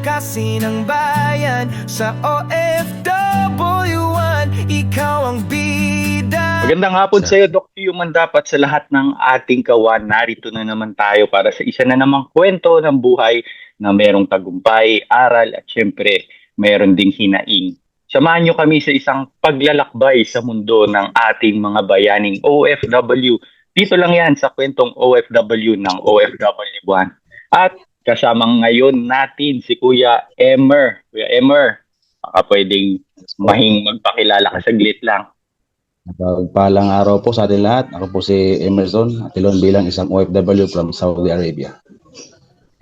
palakasin ang bayan. Sa OFW1, ikaw ang bida. Magandang hapon sa iyo, Doc Human. Dapat sa lahat ng ating kawan, narito na naman tayo para sa isa na namang kwento ng buhay na merong tagumpay, aral at syempre meron ding hinaing. Samahan niyo kami sa isang paglalakbay sa mundo ng ating mga bayaning OFW. Dito lang yan sa kwentong OFW ng OFW1. At kasama ngayon natin si Kuya Emer. Kuya Emer, baka pwedeng magpakilala ka saglit lang. Pagpalang araw po sa atin lahat. Ako po si Emerson Atilon bilang isang OFW from Saudi Arabia.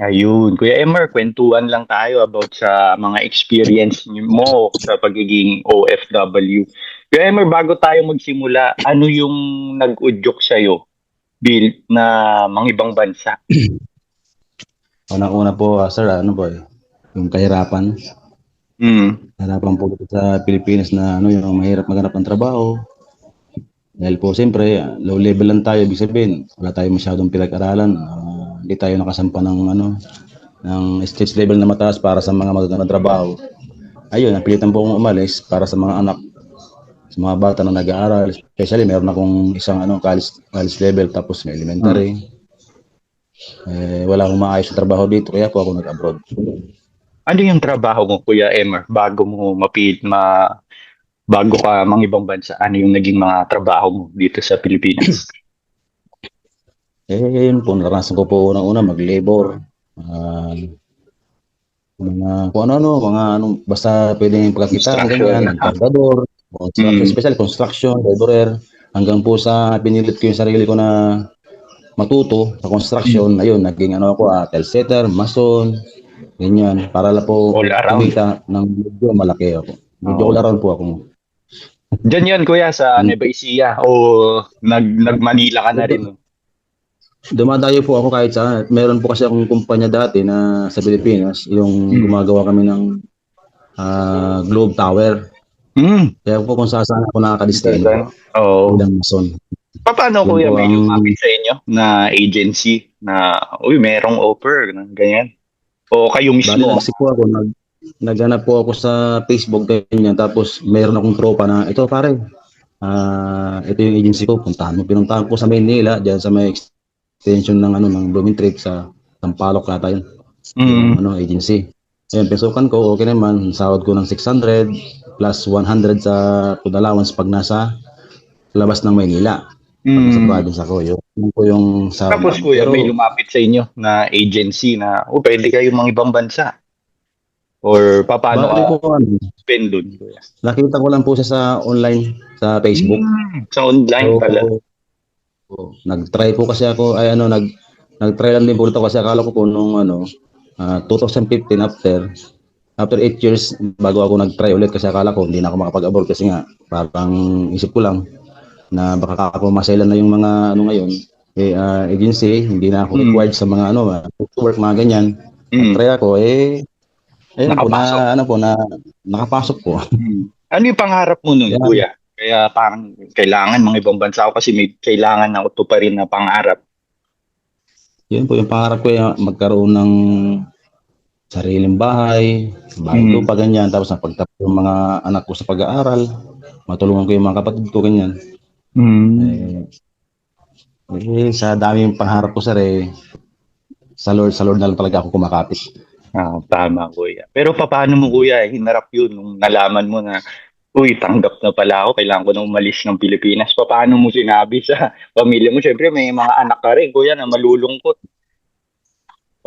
Ayun, Kuya Emer, kwentuhan lang tayo about sa mga experience mo sa pagiging OFW. Kuya Emer, bago tayo magsimula, ano yung nag-udyok sa'yo na mga ibang bansa? Una-una po, sir, yung kahirapan. Kahirapan po dito sa Pilipinas na yung mahirap maghanap ng trabaho. Dahil po, siyempre, low level lang tayo, ibig sabihin, wala tayo masyadong pinag-aralan. Hindi tayo nakasampa ng stage level na mataas para sa mga magagandang trabaho. Ayun, napilitan po akong umalis para sa mga anak, sa mga bata na nag-aaral. Especially, meron akong isang college level tapos may elementary. Wala akong maayos na trabaho dito, kaya po ako nag-abroad. Ano yung trabaho mo, Kuya Emer, bago ka mga ibang bansa? Ano yung naging mga trabaho mo dito sa Pilipinas? Yun po, naranasan ko po unang-una mag-labor. Basta pwedeng pagkakita, ganyan, nagkardador, especially construction, laborer, hanggang po sa pinilit ko yung sarili ko na matuto sa construction. Ayun, naging tile setter, mason, ganyan, para lang po kumita ng medyo malaki ako. Medyo all around po ako. Diyan yan, Kuya, sa Nueva Ecija o nag-Manila ka na rin? Dumadayo po ako kahit saan. Meron po kasi akong kumpanya dati na sa Pilipinas, yung gumagawa kami ng Globe Tower. Kaya po kung saan ako nakaka-distain po. Bilang mason. Paano, Kuya, may lumapit sa inyo na agency na, merong offer, ganyan? O kayo mismo? Naghanap po ako sa Facebook, ganyan. Tapos meron akong tropa na, ito pare, ito yung agency ko, pinuntahan ko sa Maynila, dyan sa may extension ng Blooming Tree sa Sampaloc kata yun. Yung agency. Ayun, pesukan ko, okay naman, sahod ko ng 600 plus 100 sa food allowance pag nasa labas ng Maynila. Pag sa province ako, yun po yung sahod. Tapos, Kuya, may lumapit sa inyo na agency na, pwede kayo mga ibang bansa. Or paano spend dun? Nakita ko lang po siya sa online, sa Facebook. Sa online pala. Nag-try po kasi ako, nag-try lang din po ito kasi akala ko po nung 2015 after 8 years bago ako nag-try ulit kasi akala ko hindi na ako makapag-abroad kasi nga parang isip ko lang na baka ako masailan na yung mga ngayon agency, hindi na ako required sa mga work, mga ganyan. Nag-try ako nakapasok po. Ano yung pangarap mo nun, Kuya? Kaya parang kailangan mga ibang bansa ako kasi may kailangan na ito pa rin na pangarap. Yun po yung pangarap ko, magkaroon ng sariling bahay lupa, ganyan. Tapos napagtapos yung mga anak ko sa pag-aaral, matulungan ko yung mga kapatid ko, ganyan. Sa daming pangarap ko, sir, sa Lord na lang talaga ako kumakapit. Tama, Kuya. Pero paano mo, Kuya, hinarap yun nung nalaman mo na tanggap na pala ako, kailangan ko na umalis ng Pilipinas? Paano mo sinabi sa pamilya mo? Siyempre, may mga anak ka rin, Kuya, na malulungkot.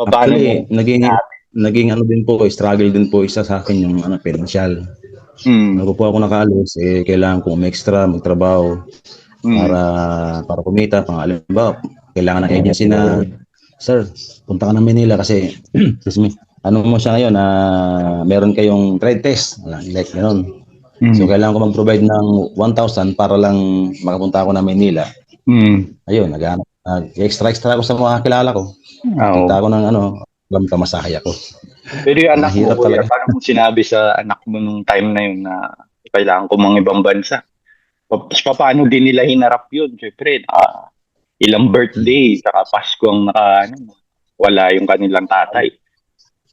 Paano mo? Naging din po, struggle din po isa sa akin yung financial. Bago po ako nakaalis, kailangan ko extra magtrabaho para kumita. Halimbawa, kailangan ng agency na, sir, punta ka ng Manila kasi, excuse me, mo siya ngayon na meron kayong trade test, like gano'n. So, kailangan ko mag-provide ng 1,000 para lang makapunta ako na Maynila. Ayun, extra ako sa mga kilala ko. Kita ako ng kamasahay ako. Pero yung anak mo, Kuya, paano mo sinabi sa anak mo nung time na yun na kailangan ko mga ibang bansa? Paano din nila hinarap yun? Siyempre, ilang birthday, saka Pasko ang wala yung kanilang tatay.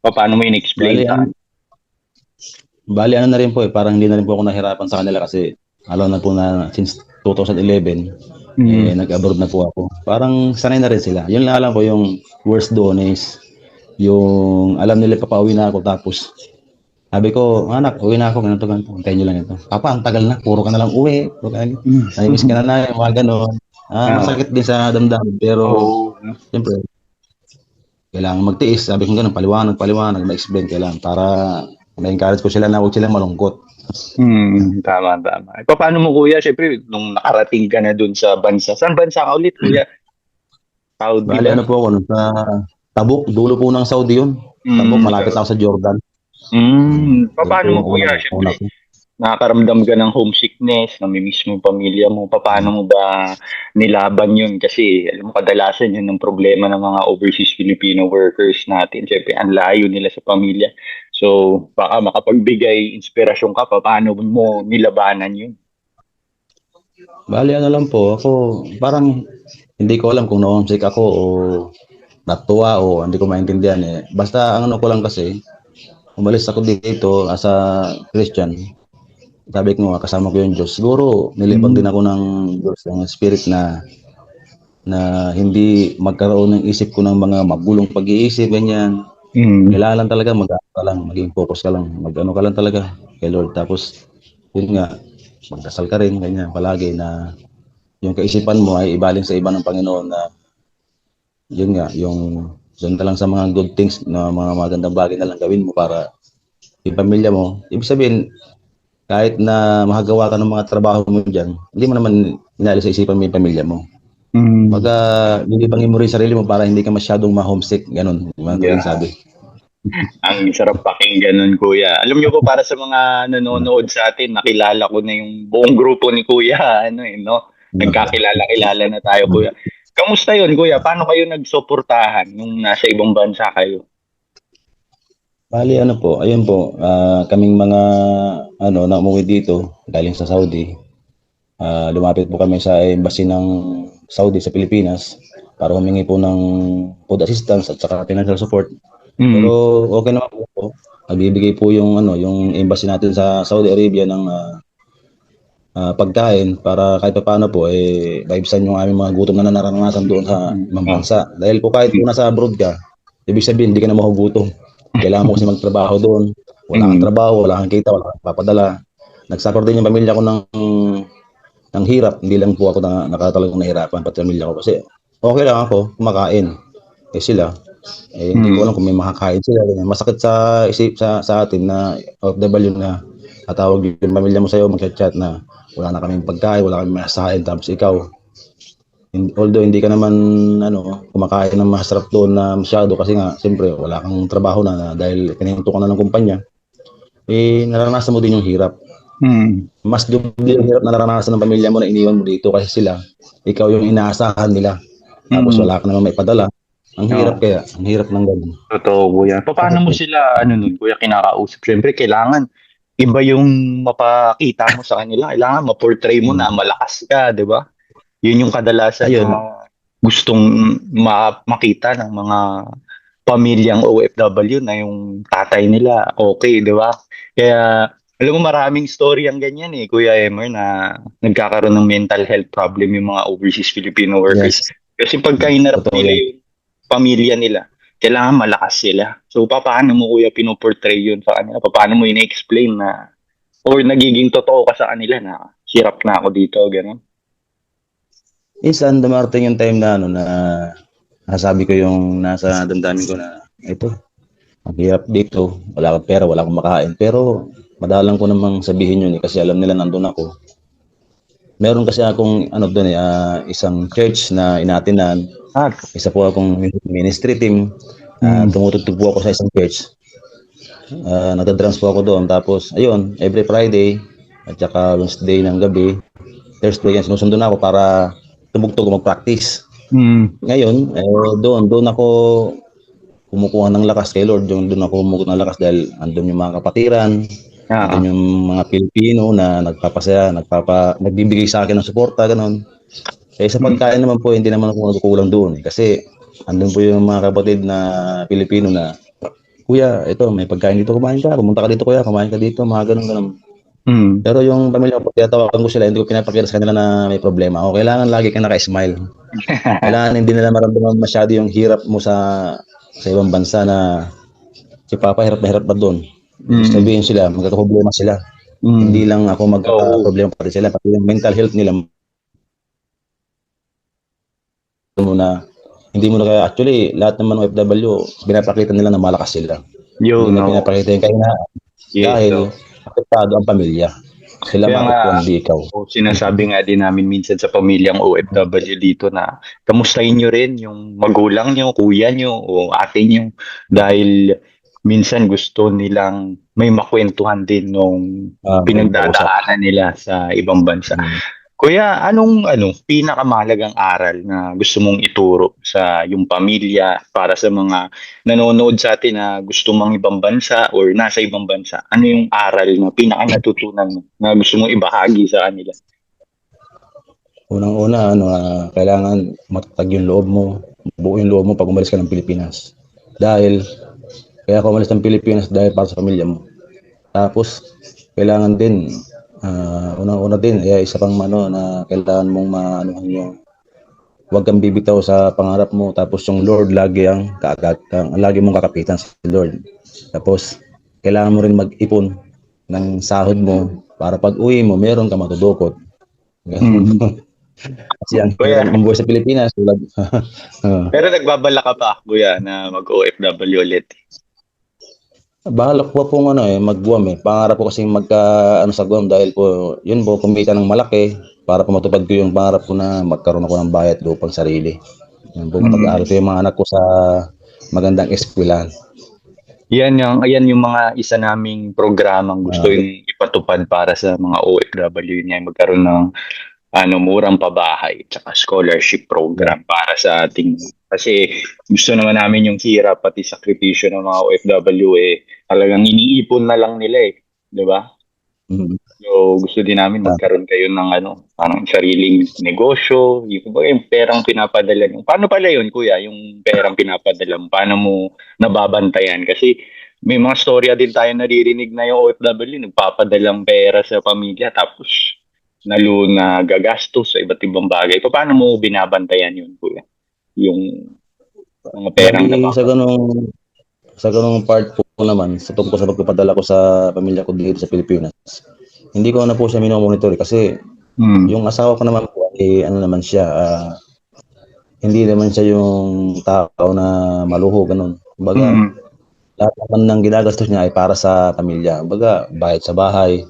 Paano mo in-explain Bali, sa kanila? Bali, ano na rin po parang hindi na rin po ako nahirapan sa kanila kasi alam na po na since 2011, nag-abroad na po ako. Parang sanay na rin sila. Yun lang alam ko, yung worst doon is yung alam nila papauwi na ako tapos sabi ko, anak, uwi na ako, ganito, ganito. Hintayin nyo lang ito. Papa, ang tagal na, puro ka na lang uwi. Namiss ka na yung mga ganon. Masakit din sa damdamin, pero siyempre, kailangan magtiis. Sabi ko ganun, paliwanag, ma-explain kailangan para ma-encourage ko sila na huwag silang malungkot. Tama. Paano mo, kuya? Siyempre, nung nakarating ka na dun sa bansa. Saan bansa ka ulit, kuya? Saudi Bali, ba? ano po ako, sa Tabuk, dulo po ng Saudi yun. Tabuk, malapit ako sa Jordan. Paano mo, kuya? Siyempre, nakakaramdam ka ng homesickness, namimiss mo yung pamilya mo. Paano mo ba nilaban yun? Kasi, alam mo, kadalasan yun ang problema ng mga overseas Filipino workers natin. Siyempre, ang layo nila sa pamilya. So, baka makapagbigay inspirasyon ka, paano mo nilabanan yun? Bali, ano lang po, ako parang hindi ko alam kung na-homesick ako o natuwa o hindi ko maintindihan eh. Basta ang ano ko lang kasi, umalis ako dito as a Christian. Sabi ko nga, kasama ko yung Diyos. Siguro, nilibang din ako ng Diyos, ng Spirit na hindi magkaroon ng isip ko ng mga magulong pag-iisip, ganyan. Kailangan lang talaga mag-ano ka lang, maging focus ka lang, mag-ano ka lang talaga kay Lord. Tapos, yun nga, magdasal ka rin, ganyan, palagi na yung kaisipan mo ay ibaling sa iba ng Panginoon na yun nga, yung doon ka lang sa mga good things na mga magandang bagay na lang gawin mo para yung pamilya mo. Ibig sabihin, kahit na makagawa ka ng mga trabaho mo dyan, hindi mo naman inalis sa isipan mo yung pamilya mo. Baga, nilibangin mo rin sarili mo para hindi ka masyadong ma-homesick, ganun. Sabi. Ang sarap pakinggan nun, kuya. Alam niyo po, para sa mga nanonood sa atin, nakilala ko na yung buong grupo ni kuya. Nagkakilala-kilala na tayo, kuya. Kamusta yun, kuya? Paano kayo nagsuportahan nung nasa ibang bansa kayo? Bali, ano po, ayun po, kaming mga, na umuwi dito, galing sa Saudi, lumapit po kami sa embassy ng Saudi sa Pilipinas para humingi po ng food assistance at saka financial support. Pero okay naman po. Nagbibigay po yung embassy natin sa Saudi Arabia ng pagkain para kahit paano po maibisan yung aming mga gutom na nararanasan doon sa ibang bansa. Dahil po kahit po nasa abroad ka, ibig sabihin hindi ka na mahugutom. Kailangan mo kasi magtrabaho doon. Wala kang trabaho, wala kang kita, wala kang papadala. Nagsuffer din yung pamilya ko ng hirap. Hindi lang po ako nakatalagang nahirapan pati pamilya ko kasi okay lang ako kumakain. Sila hindi ko alam kung may makakain sila. Masakit sa isip sa atin na OFW na tatawag yung pamilya mo sa'yo, mag-chat na wala na kaming pagkain, wala kaming masasain, tapos ikaw, although hindi ka naman kumakain ng masarap doon na masyado kasi nga, siyempre, wala kang trabaho na dahil kinihinto ka na ng kumpanya, naranasan mo din yung hirap. Mas doble yung hirap na naranasan ng pamilya mo na iniwan mo dito kasi sila, ikaw yung inaasahan nila. Tapos wala ka naman may padala. Ang hirap kaya, ang hirap ng ganun. Totoo, kuya. Paano mo sila, kuya, kinakausap? Siyempre, kailangan iba yung mapakita mo sa kanila. Kailangan ma-portray mo na malakas ka, di ba? Yun yung kadalasan gustong makita ng mga pamilyang OFW na yung tatay nila okay, di ba? Kaya, alam mo, maraming story ang ganyan Kuya Emer, na nagkakaroon ng mental health problem yung mga overseas Filipino workers. Yes. Kasi pagka hinarap nila yung pamilya nila, kailangan malakas sila. So, paano mo, kuya, pinoportray yun sa kanila? Paano mo ina-explain na, or nagiging totoo ka sa kanila na hirap na ako dito, gano'n? Minsan, dumarating yung time na, na nasabi ko yung nasa damdamin ko na, ito, ang hirap dito, wala akong pera, wala akong makain. Pero, madalang ko namang sabihin yun kasi alam nila nandun ako. Meron kasi akong doon isang church na inatinan. Isa po akong ministry team. Tumutugtog po ako sa isang church. Nagda-drums po ako doon. Tapos, ayun, every Friday at saka Wednesday ng gabi, Thursday yan, sinusundo na ako para tumugtog mag-practice. Ngayon, doon ako kumukuha ng lakas kay Lord. Doon ako kumukuha ng lakas dahil andun yung mga kapatiran. Andun yung mga Pilipino na nagpapasaya, nagbibigay sa akin ng suporta, gano'n. Sa pagkain naman po, hindi naman ako nagkukulang doon. Kasi andun po yung mga kapatid na Pilipino na kuya, ito, may pagkain dito, kumain ka, pumunta ka dito kuya, kumain ka dito, mga ganun. Pero yung pamilya ko, tiyatawagan ko sila, hindi ko pinapakita sa kanila na may problema. O kailangan lagi kang naka-smile. Kailangan hindi nila maramdaman masyado yung hirap mo sa ibang bansa na si Papa hirap na hirap ba doon. Sabihin sila, magkakaproblema sila. Hindi lang ako magkakaproblema pati sila, pati yung mental health nila muna. Hindi mo na kaya, actually, lahat naman ng OFW, pinapakita nila na malakas sila. Hindi na pinapakita yung kahinaan. Dahil apektado ang pamilya. Sila mga hindi ikaw. Sinasabi nga din namin minsan sa pamilyang OFW dito na kamustahin nyo rin yung magulang nyo, kuya nyo, o ate nyo. Dahil minsan gusto nilang may makwentuhan din nung pinagdadaanan nila sa ibang bansa. Kuya, anong pinakamahalagang aral na gusto mong ituro sa yung pamilya para sa mga nanonood sa atin na gusto mang ibang bansa or nasa ibang bansa? Ano yung aral na pinakanatutunan mo na gusto mong ibahagi sa kanila? Unang-una, kailangan matatag yung loob mo, buo yung loob mo pag umalis ka ng Pilipinas. Dahil, kaya ako umalis ng Pilipinas dahil para sa pamilya mo. Tapos, kailangan din, unang-una din, isa pang na kailangan mong maanuhan yung huwag kang bibitaw sa pangarap mo. Tapos yung Lord, lagi mong kakapitan sa Lord. Tapos, kailangan mo rin mag-ipon ng sahod mo para pag uwi mo, meron ka matudukot. Kasi ang buhay sa Pilipinas. Pero nagbabala ka pa, kuya, na mag-OFW ulit? Balak po pong mag-Guam. Pangarap ko kasi sa Guam dahil po yun po kumita ng malaki para po matupad ko yung pangarap ko na magkaroon ako ng bahay at lupang sarili. Yun po mag-aaral ko yung mga anak ko sa magandang eskwelahan. Yan yung mga isa naming programang gusto yung ipatupad para sa mga OFW niya, magkaroon ng murang pabahay tsaka scholarship program para sa ating, kasi gusto naman namin yung hirap pati sakripisyo ng mga OFW talagang iniipon na lang nila di ba? So gusto din namin magkaroon kayo ng parang sariling negosyo, yung perang pinapadala nyo. Paano pala yun, kuya, yung perang pinapadala mo? Paano mo nababantayan? Kasi may mga storya din tayo naririnig na yung OFW nagpapadalang pera sa pamilya tapos na gagastos sa iba't ibang bagay. Paano mo binabantayan yun, kuya? Yung mga perang sa ganung part po naman, sa tungkol sa pagpapadala ko sa pamilya ko dito sa Pilipinas, hindi ko na po siya minomonitor kasi yung asawa ko naman po naman siya, hindi naman siya yung tao na maluho, ganun. Kumbaga, lahat naman ng ginagastos niya ay para sa pamilya. Kumbaga, bayad sa bahay,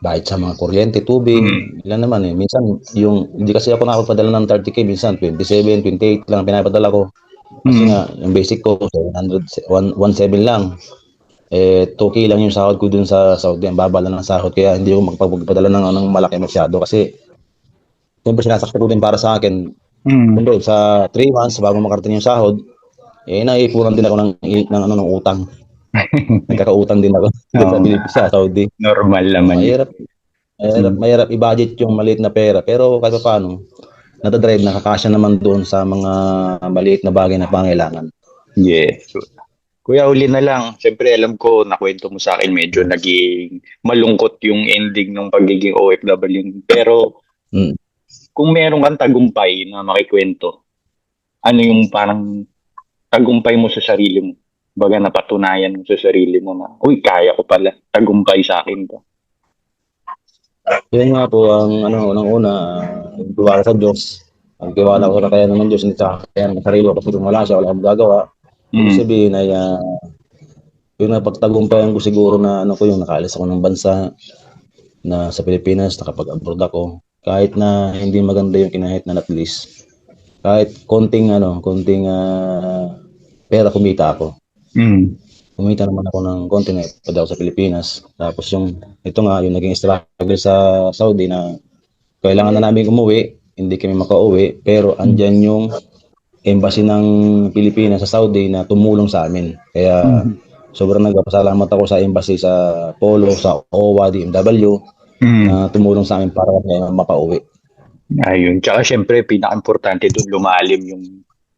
bayad sa mga kuryente, tubig, ilan naman Minsan, hindi kasi ako nakapagpadala ng 30K, minsan 27, 28 lang pinapadala ko. Kasi nga, yung basic ko, 117 lang. 2K lang yung sahod ko dun sa Saudi. Ang baba lang ng sahod, kaya hindi ako makapagpadala ng malaki masyado. Kasi, siyempre sinasakit ko din para sa akin. Kundo, sa 3 months, bago makarating yung sahod, naipunan din ako ng utang. Nagkakautang din ako sa Saudi. Normal naman. Mahirap i-budget yung maliit na pera. Pero kahit paano, natadrive, nakakasya naman doon sa mga maliit na bagay na pangailangan. Yeah. Kuya, uli na lang. Siyempre, alam ko, nakwento mo sa akin, medyo naging malungkot yung ending ng pagiging OFW. Pero, kung meron kang tagumpay na makikwento, ano yung parang tagumpay mo sa sarili mo? Baga napatunayan mo sa sarili mo na, uy, kaya ko pala, tagumpay sa akin to. Yun nga po ang unang-una, tiwala sa Diyos. Ang tiwala ko na kaya naman Diyos, hindi sa kaya ng sarili ko kasi kung wala siya, wala akong gagawa. Ibig sabihin ay yung napagtagumpayan ko siguro na yung nakaalis ako ng bansa na sa Pilipinas, nakapag-abroad ako. Kahit na hindi maganda yung kinahit na at least, kahit konting pera kumita ako. Kumita naman ako ng konti na ipada ako sa Pilipinas. Tapos yung naging struggle sa Saudi na kailangan na namin umuwi, hindi kami makauwi, pero andyan yung embassy ng Pilipinas sa Saudi na tumulong sa amin. Kaya sobrang nagpasalamat ako sa embassy sa Polo, sa OWA, DMW, na tumulong sa amin para mapauwi. Ayun. Tsaka syempre, pinaka-importante doon lumalim yung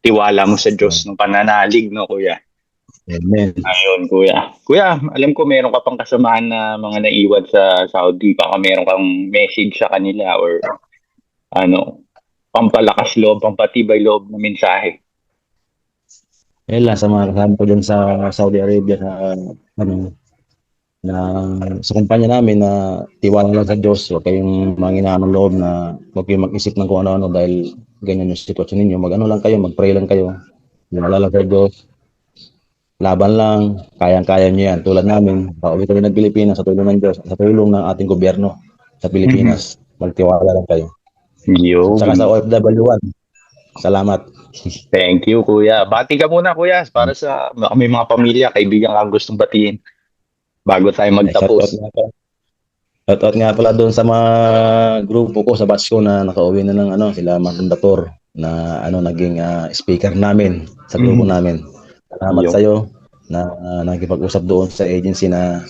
tiwala mo sa Diyos ng pananalig, no, kuya? Amen. Ayun, kuya. Kuya, alam ko meron ka pang kasamahan na mga naiwan sa Saudi. Baka meron kang message sa kanila or ano, pampalakas loob, pampatibay loob na mensahe. Ayun lang, sa mga kasama ko dyan sa Saudi Arabia, ano, na sa kumpanya namin na tiwala lang sa Diyos, huwag kayong manghinaan ng loob na huwag kayong mag-isip ng kung ano-ano dahil ganyan yung sitwasyon ninyo. Mag-ano lang kayo, mag-pray lang kayo. Tiwala lang sa Diyos. Laban lang, kayang-kaya nyo yan. Tulad namin, pauwi kami ng Pilipinas sa tulong ng Diyos, sa tulong ng ating gobyerno sa Pilipinas. Magtiwala lang kayo. Yo. At saka sa OFW1, salamat. Thank you, kuya. Bati ka muna, kuya, para sa may mga pamilya, kaibigan kang gustong batiin bago tayo magtapos. Shoutout nga pala doon sa mga grupo ko sa batch ko na nakauwi na ng ano, sila Mandator na ano naging speaker namin sa grupo namin. Salamat Yo. sa iyo na nakikipag-usap doon sa agency na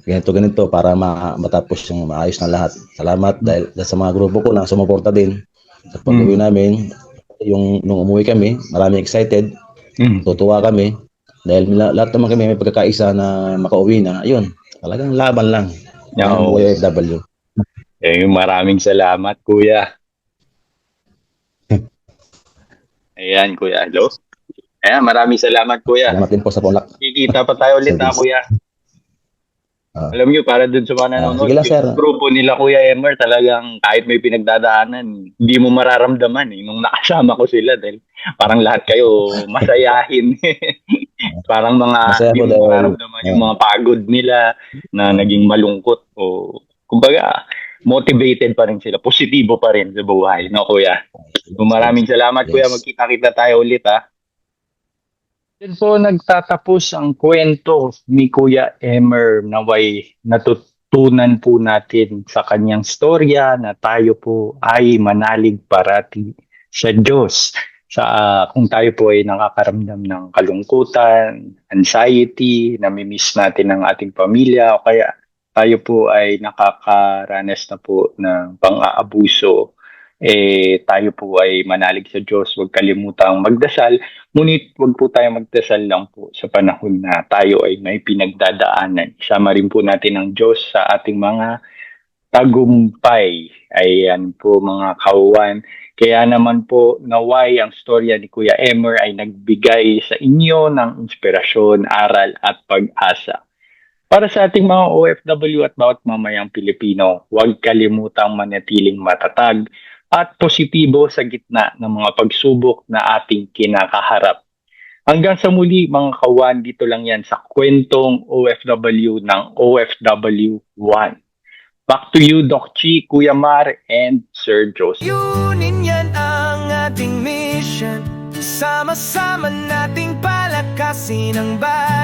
ganito para matapos yung maayos na lahat. Salamat dahil sa mga grupo ko na sumuporta din sa pag-uwi namin. Yung nung umuwi kami, marami excited. Tutuwa kami dahil lahat naman kami may pagkakaisa na makauwi na. Ayun, talagang laban lang. Ang OFW. Maraming salamat, kuya. Ayan, kuya. Hello? Ayan, maraming salamat, kuya. Salamat din po sa pulak. Kikita pa tayo ulit, kuya. Alam nyo, para dun sa mga nanonood, yung grupo nila, Kuya Emer, talagang kahit may pinagdadaanan, hindi mo mararamdaman nung nakasama ko sila dahil parang lahat kayo masayahin. Parang hindi mo mararamdaman yung mga pagod nila na naging malungkot o kumbaga motivated pa rin sila, positibo pa rin sa buhay, no, kuya? Maraming salamat, kuya. Magkita-kita tayo ulit, Then po nagtatapos ang kwento ni Kuya Emer, naway natutunan po natin sa kanyang storya na tayo po ay manalig parati sa Diyos. Kung tayo po ay nakakaramdam ng kalungkutan, anxiety, namimiss natin ang ating pamilya o kaya tayo po ay nakakaranas na po ng pang-aabuso, tayo po ay manalig sa Diyos, huwag kalimutang magdasal. Ngunit huwag po tayo magdasal lang po sa panahon na tayo ay may pinagdadaanan. Isama rin po natin ang Diyos sa ating mga tagumpay. Ayan po mga kawan. Kaya naman po naway ang storya ni Kuya Emer ay nagbigay sa inyo ng inspirasyon, aral at pag-asa. Para sa ating mga OFW at bawat mamayang Pilipino, huwag kalimutang manatiling matatag at positibo sa gitna ng mga pagsubok na ating kinakaharap. Hanggang sa muli mga kawan, dito lang yan sa kwentong OFW ng OFW 1. Back to you, Doc Chi, Kuya Mar, and Sir Joseph. Yunin yan ang ating mission. Sama-sama nating palakasin ang bayan.